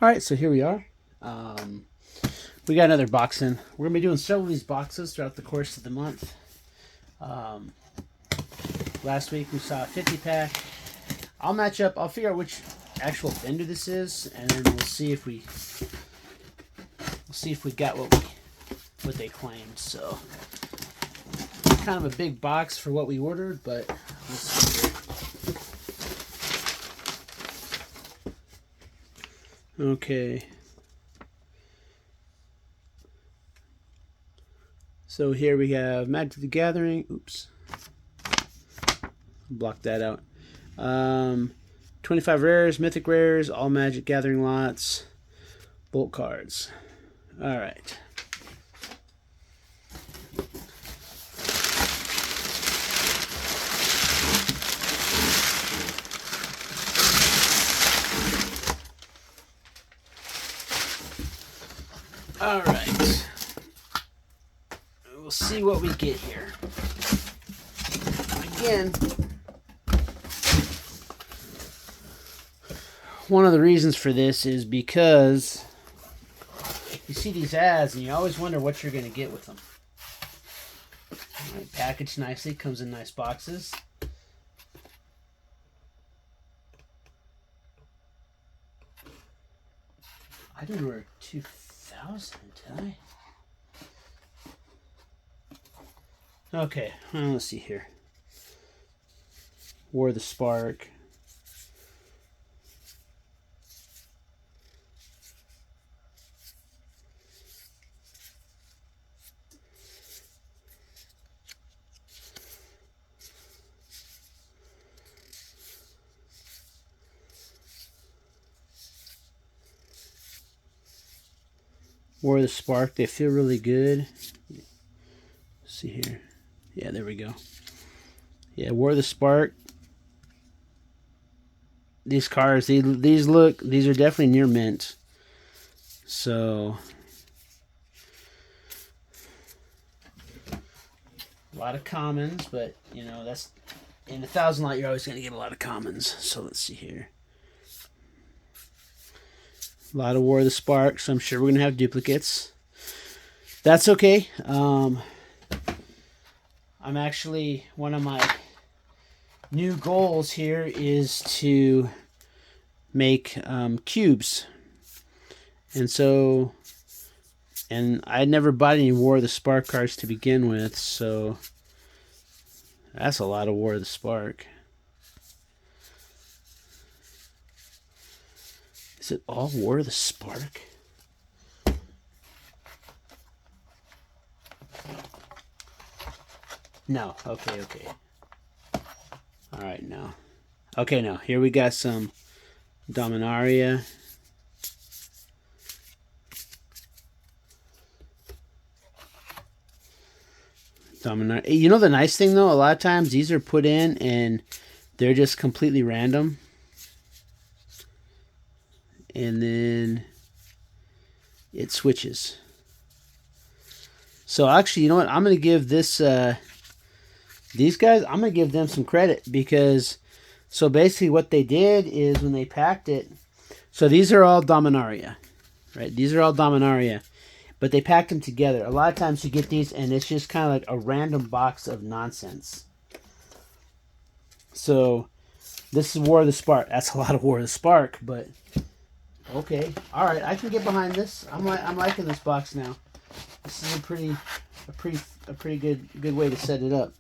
All right, so here we are. Um, we got another box in. We're gonna be doing several of these boxes throughout the course of the month. Um, Last week we saw a 50 pack. I'll match up. I'll figure out which actual vendor this is, and then we'll see if we got what they claimed. So kind of a big box for what we ordered, but we'll see. Okay. So here we have Magic the Gathering. Oops. Block that out. 25 rares, mythic rares, all Magic Gathering lots, bulk cards. All right. All right. We'll see what we get here. Again, one of the reasons for this is because you see these ads and you always wonder what you're going to get with them. Right, packaged nicely, comes in nice boxes. I didn't order 2,000, did I? Okay, well, let's see here. War of the Spark. War of the Spark. They feel really good. Let's see here. Yeah, there we go. Yeah, War of the Spark. These cards, these are definitely near mint. So a lot of commons, but you know that's in 1,000 lot. You're always going to get a lot of commons. So let's see here. A lot of War of the Spark, so I'm sure we're going to have duplicates. That's okay. I'm actually, one of my new goals here is to make cubes. And so, and I never bought any War of the Spark cards to begin with, so that's a lot of War of the Spark. Is it all War of the Spark? No. Okay. All right, no. Okay, now here we got some Dominaria. You know the nice thing though, a lot of times these are put in and they're just completely random. And then it switches. So actually, you know what? I'm going to give this these guys, I'm going to give them some credit because so basically what they did is when they packed it, so these are all Dominaria, right? These are all Dominaria, but they packed them together. A lot of times you get these and it's just kind of like a random box of nonsense. So this is War of the Spark. That's a lot of War of the Spark, but okay. All right, I can get behind this. I'm liking this box now. This is a pretty good way to set it up.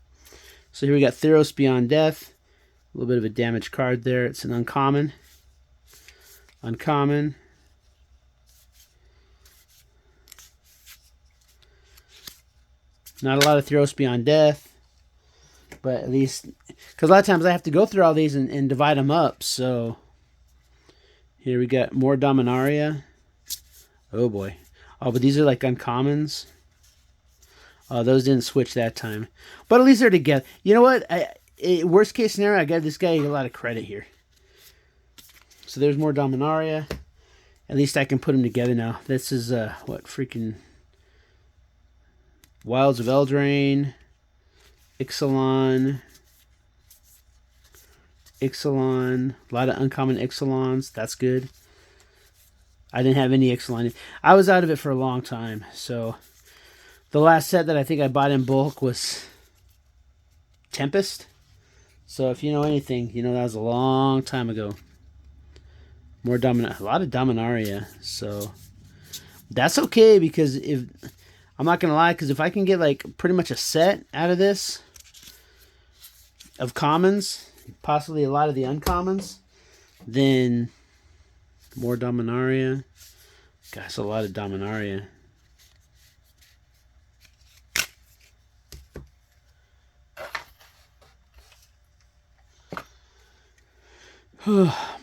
So here we got Theros Beyond Death. A little bit of a damaged card there. It's an uncommon. Uncommon. Not a lot of Theros Beyond Death, but at least because a lot of times I have to go through all these and divide them up. So here we got more Dominaria. Oh boy. Oh, but these are like uncommons. Oh, those didn't switch that time. But at least they're together. You know what? Worst case scenario, I got this guy a lot of credit here. So there's more Dominaria. At least I can put them together now. This is, what, freaking... Wilds of Eldraine. Ixalan. A lot of uncommon Ixalans. That's good. I didn't have any Ixalan. I was out of it for a long time. So the last set that I think I bought in bulk was Tempest. So if you know anything, you know that was a long time ago. More a lot of Dominaria. So that's okay, because if I'm not gonna lie, because if I can get like pretty much a set out of this of commons, possibly a lot of the uncommons, then more Dominaria. Gosh, a lot of Dominaria.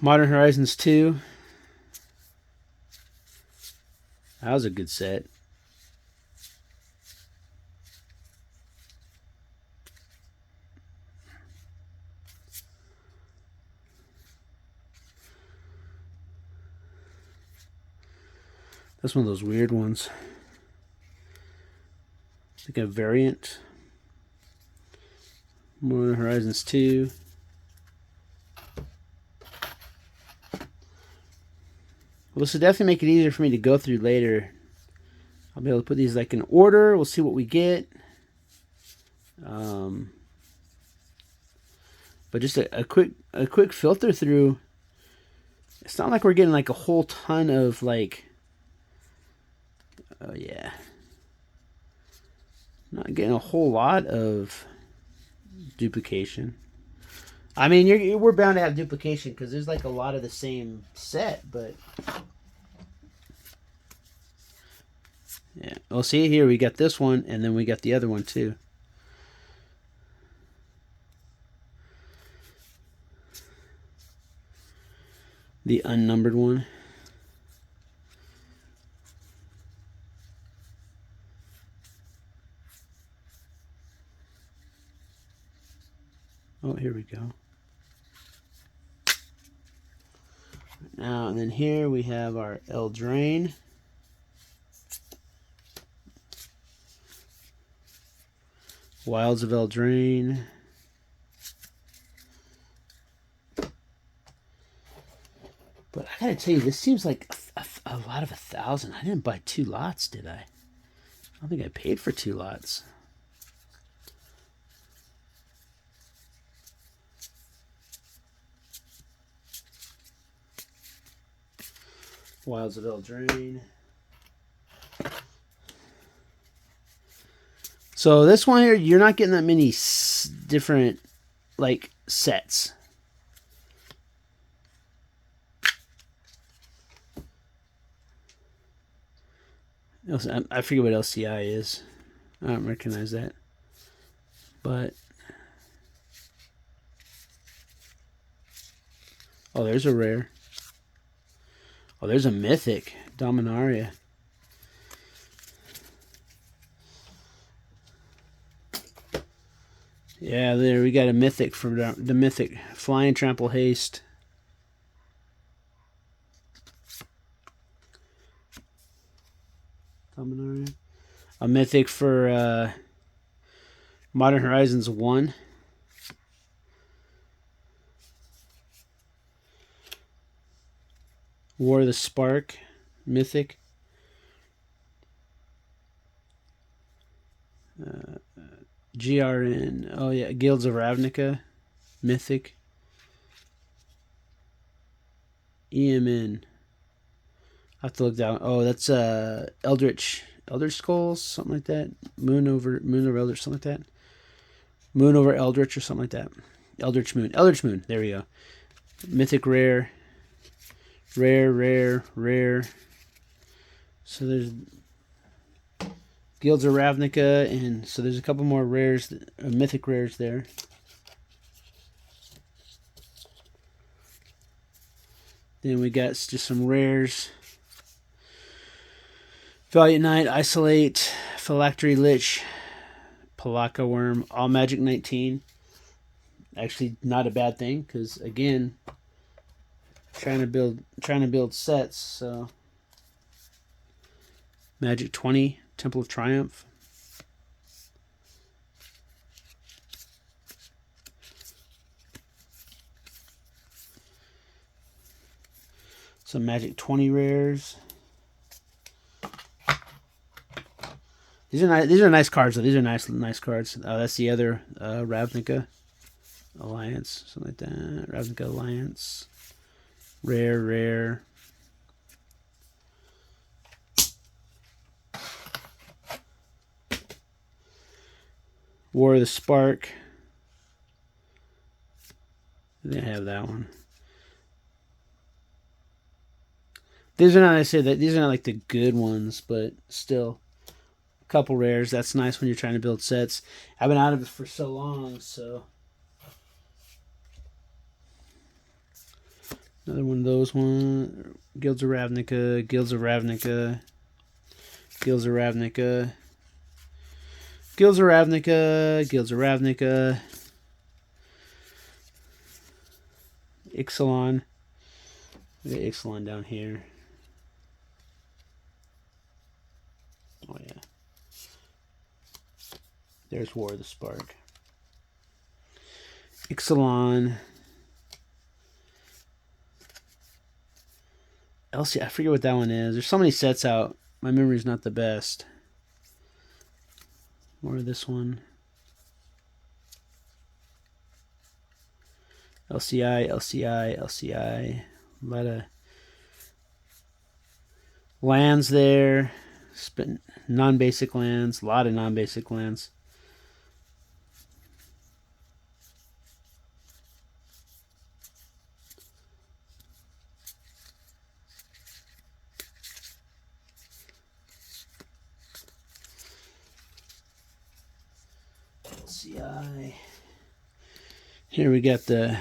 Modern Horizons 2. That was a good set. That's one of those weird ones. It's like a variant. Modern Horizons 2. Well, this will definitely make it easier for me to go through later. I'll be able to put these like in order. We'll see what we get. But just a quick filter through. It's not like we're getting like a whole ton of like. Oh yeah. Not getting a whole lot of duplication. I mean, we're bound to have duplication because there's like a lot of the same set, but yeah. Well, see here we got this one, and then we got the other one too. The unnumbered one. Oh, here we go. Now, and then here we have our Eldraine. Wilds of Eldraine. But I gotta tell you, this seems like a lot of 1,000. I didn't buy 2 lots, did I? I don't think I paid for 2 lots. Wilds of Eldraine. So this one here, you're not getting that many different like sets. I forget what LCI is. I don't recognize that. But oh, there's a rare. Oh, there's a mythic Dominaria. Yeah, there we got a mythic from the mythic Flying Trample Haste. Dominaria. A mythic for Modern Horizons 1. War of the Spark. Mythic. GRN. Oh yeah, Guilds of Ravnica. Mythic. EMN. I have to look down. Oh, that's Eldritch Skulls, something like that. Moon over Eldritch, something like that. Moon over Eldritch or something like that. Eldritch Moon. There we go. Mythic rare. Rare. So there's Guilds of Ravnica, and so there's a couple more rares, mythic rares there. Then we got just some rares. Valiant Knight, Isolate, Phylactery Lich, Palaka Worm, All Magic 19. Actually, not a bad thing, because again, trying to build sets. So Magic 20, Temple of Triumph. Some Magic 20 rares. These are nice. These are nice cards. Though. These are nice cards. That's the other Ravnica Alliance, something like that. Ravnica Alliance, rare. War of the Spark. I didn't have that one. These are not, I say that these are not like the good ones, but still, a couple rares. That's nice when you're trying to build sets. I've been out of it for so long, so another one of those one. Guilds of Ravnica, Guilds of Ravnica, Guilds of Ravnica, Guilds of Ravnica, Guilds of Ravnica, Ixalan. We got Ixalan down here. Oh yeah. There's War of the Spark. Ixalan. Elsie, I forget what that one is. There's so many sets out. My memory's not the best. More of this one. LCI. A lot of lands there. Non-basic lands. A lot of non-basic lands. LCI. Here we got the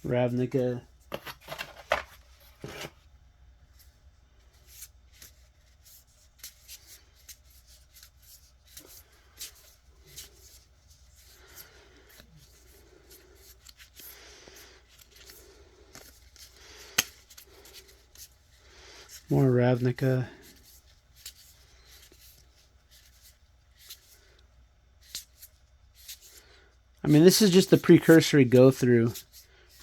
Ravnica. More Ravnica. I mean, this is just the precursory go through,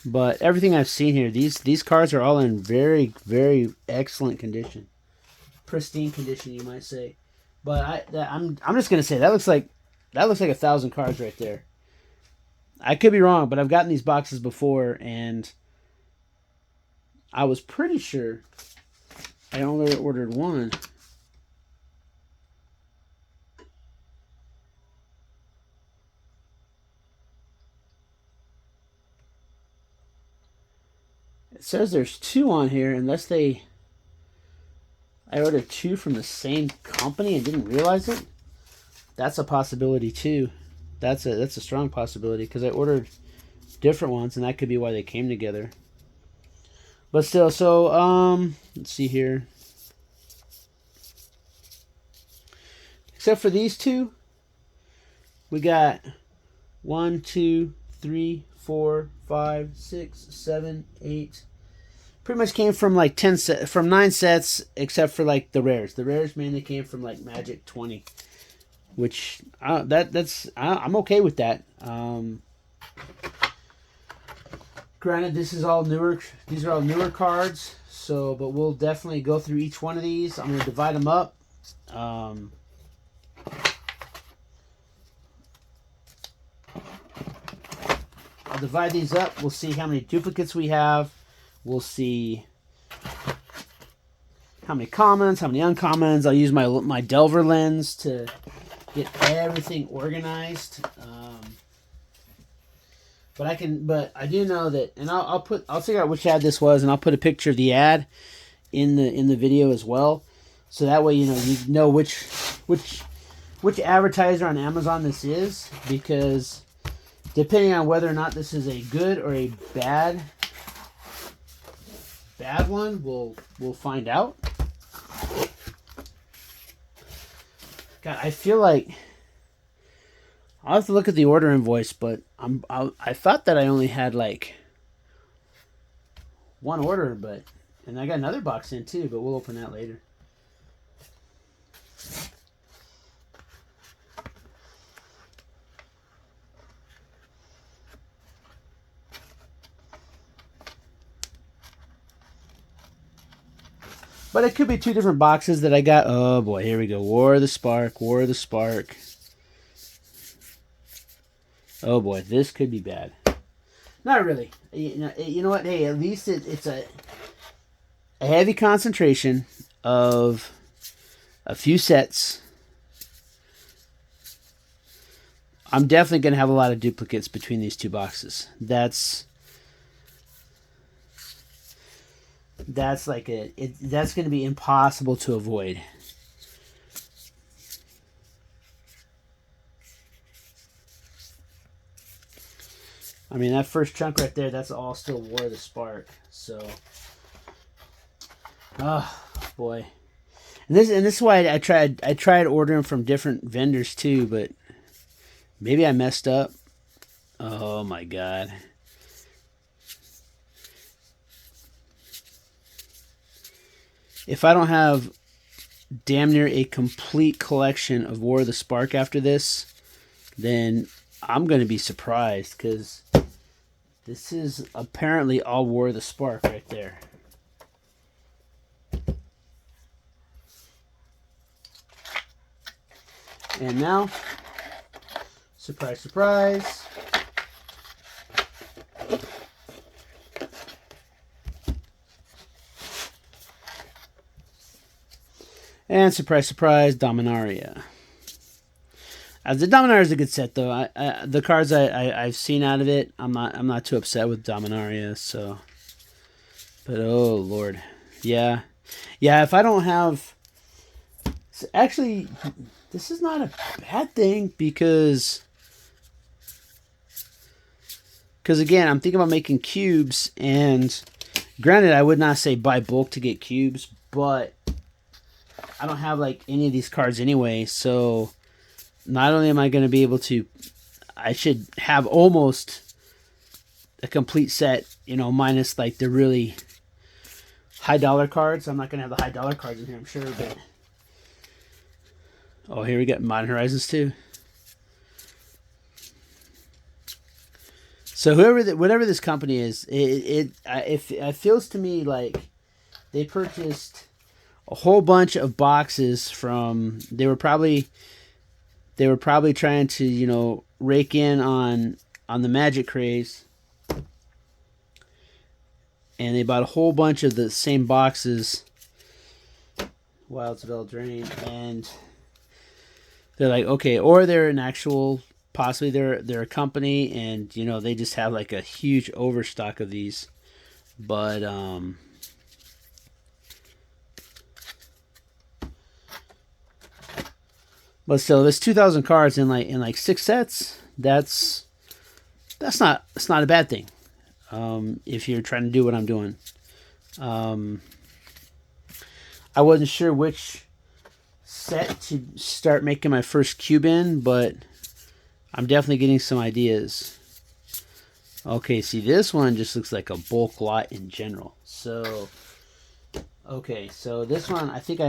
but everything I've seen here, these cards are all in very, very excellent condition, pristine condition, you might say. But I'm just gonna say that looks like 1,000 cards right there. I could be wrong, but I've gotten these boxes before, and I was pretty sure I only ordered one. It says there's two on here, unless I ordered two from the same company and didn't realize it. That's a possibility too. That's a strong possibility because I ordered different ones, and that could be why they came together. But still, so let's see here. Except for these two, we got 1, 2, 3, 4, 5, 6, 7, 8. Pretty much came from like 9 sets, except for like the rares. The rares mainly came from like Magic 20, which I'm okay with that. Granted, these are all newer cards. So, but we'll definitely go through each one of these. I'm gonna divide them up. I'll divide these up. We'll see how many duplicates we have. We'll see how many commons, how many uncommons. I'll use my Delver lens to get everything organized. But I do know that, and I'll figure out which ad this was, and I'll put a picture of the ad in the video as well, so that way you know which advertiser on Amazon this is, because depending on whether or not this is a good or a bad one, we'll find out. God, I feel like I'll have to look at the order invoice, but I thought that I only had like one order, and I got another box in too, but we'll open that later. But it could be two different boxes that I got. Oh boy, here we go. War of the Spark, War of the Spark. Oh boy, this could be bad. Not really. You know what? Hey, at least it's a heavy concentration of a few sets. I'm definitely going to have a lot of duplicates between these two boxes. That's like that's going to be impossible to avoid. I mean, that first chunk right there, that's all still War of the Spark. So, oh boy, and this is why I tried ordering from different vendors too, but maybe I messed up. Oh my god. If I don't have damn near a complete collection of War of the Spark after this, then I'm going to be surprised, because this is apparently all War of the Spark right there. And now, surprise, surprise. And surprise, surprise, Dominaria. The Dominaria is a good set, though. The cards I've seen out of it, I'm not too upset with Dominaria. So, but oh lord, yeah. If I don't have, actually, this is not a bad thing, because again, I'm thinking about making cubes, and granted, I would not say buy bulk to get cubes, but I don't have like any of these cards anyway, so not only am I going to be able to, I should have almost a complete set, minus like the really high dollar cards. I'm not going to have the high dollar cards in here, I'm sure, but oh, here we got Modern Horizons 2. So whatever this company is, it feels to me like they purchased a whole bunch of boxes from. They were probably trying to rake in on the Magic craze, and they bought a whole bunch of the same boxes. Wilds of Eldraine, and they're like, okay, or they're an actual. Possibly they're a company, and they just have like a huge overstock of these, but still, this 2,000 cards in like 6 sets. That's not a bad thing, if you're trying to do what I'm doing. I wasn't sure which set to start making my first cube in, but I'm definitely getting some ideas. Okay, see, this one just looks like a bulk lot in general. So, okay, so this one, I think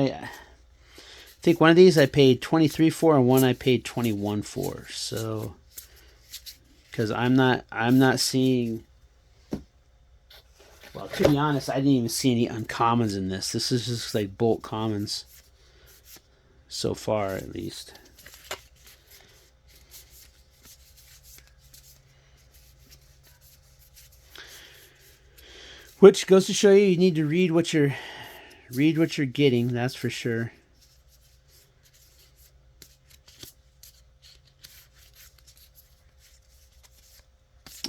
one of these I paid 23 for, and one I paid 21 for. So, because I'm not seeing. Well, to be honest, I didn't even see any uncommons in this. This is just like bulk commons. So far, at least. Which goes to show you need to read what you're getting. That's for sure.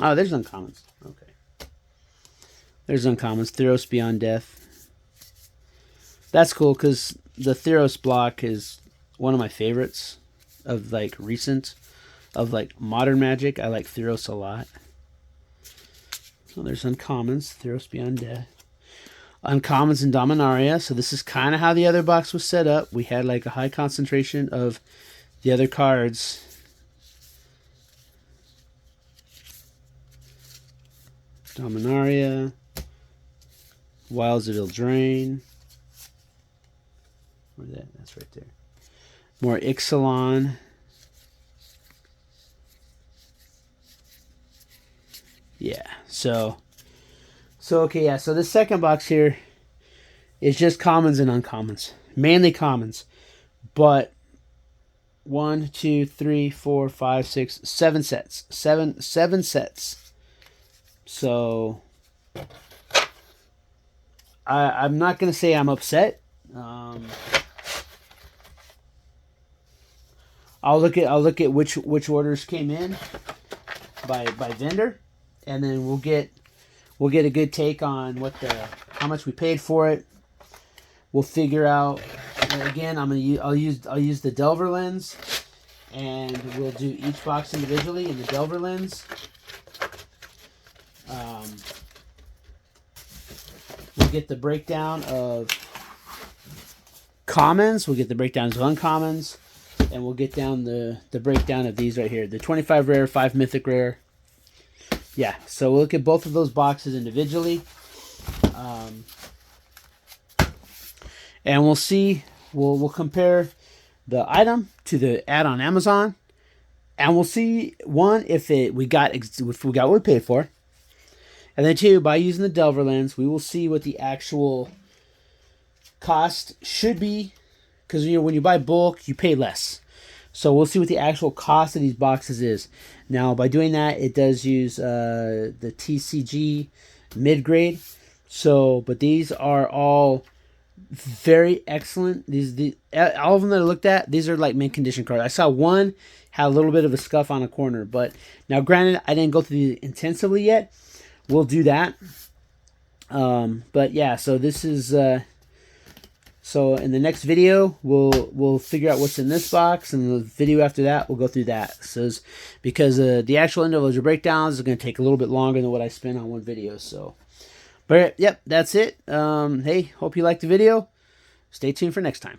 Oh, there's uncommons. Okay. There's uncommons. Theros Beyond Death. That's cool, because the Theros block is one of my favorites of like recent, of like modern Magic. I like Theros a lot. So there's uncommons. Theros Beyond Death. Uncommons in Dominaria. So this is kind of how the other box was set up. We had like a high concentration of the other cards. Dominaria. Wilds of Eldraine. Where's that? That's right there. More Ixalan. Yeah. So okay, yeah. So the second box here It's just commons and uncommons, mainly commons. But 1, 2, 3, 4, 5, 6, 7 sets. Seven sets. So I'm not gonna say I'm upset. I'll look at which orders came in by vendor, and then we'll get a good take on how much we paid for it. We'll figure out. Again, I'll use the Delver lens, and we'll do each box individually in the Delver lens. We'll get the breakdown of commons. We'll get the breakdowns of uncommons, and we'll get down the breakdown of these right here: the 25 rare, 5 mythic rare. Yeah, so we'll look at both of those boxes individually, and we'll see. We'll compare the item to the ad on Amazon, and we'll see, one, if we got what we paid for, and then two, by using the Delver lens, we will see what the actual cost should be, because when you buy bulk, you pay less. So we'll see what the actual cost of these boxes is. Now, by doing that, it does use the TCG mid-grade. So, but these are all very excellent. All of them that I looked at, these are like mint condition cards. I saw one had a little bit of a scuff on a corner, but now granted, I didn't go through these intensively yet. We'll do that. But yeah, so this is so in the next video we'll figure out what's in this box, and the video after that we'll go through that. So because the actual individual breakdowns is going to take a little bit longer than what I spent on one video. So. But, yep, that's it. Hey, hope you liked the video. Stay tuned for next time.